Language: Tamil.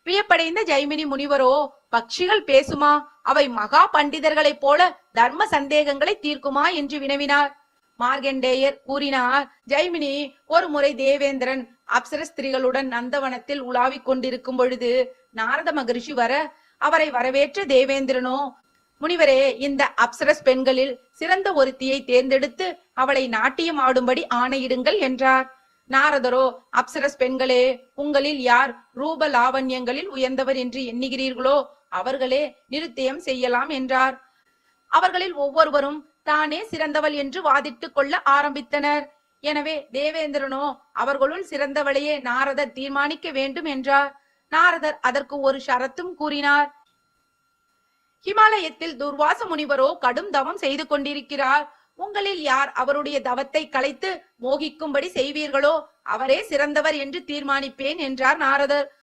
வியப்படைந்த ஜைமினி முனிவரோ, பட்சிகள் பேசுமா? அவை மகா பண்டிதர்களைப் போல தர்ம சந்தேகங்களை தீர்க்குமா என்று வினவினார். மார்கண்டேயர் கூறினார், ஜைமினி, ஒரு முறை தேவேந்திரன் அப்சர ஸ்திரீகளுடன் நந்தவனத்தில் உலாவிக் கொண்டிருக்கும் பொழுது நாரத மகரிஷி வர, அவரை வரவேற்ற தேவேந்திரனோ, முனிவரே, இந்த அப்சரஸ் பெண்களில் சிறந்த ஒருத்தியை தேர்ந்தெடுத்து அவளை நாட்டியம் ஆடும்படி ஆணையிடுங்கள் என்றார். நாரதரோ, அப்சரஸ் பெண்களே, உங்களில் யார் ரூப லாவண்யங்களில் உயர்ந்தவர் என்று எண்ணுகிறீர்களோ அவர்களே நிருத்தயம் செய்யலாம் என்றார். அவர்களில் ஒவ்வொருவரும் தானே சிறந்தவள் என்று வாதிட்டுக் கொள்ள ஆரம்பித்தனர். எனவே தேவேந்திரனோ, அவர்களுள் சிறந்தவளையே நாரதர் தீர்மானிக்க வேண்டும் என்றார். நாரதர் அதற்கு ஒரு ஷரத்தும் கூறினார். ஹிமாலயத்தில் துர்வாச முனிவரோ கடும் தவம் செய்து கொண்டிருக்கிறார். உங்களில் யார் அவருடைய தவத்தை கலைத்து மோகிக்கும்படி செய்வீர்களோ அவரே சிறந்தவர் என்று தீர்மானிப்பேன் என்றார் நாரதர்.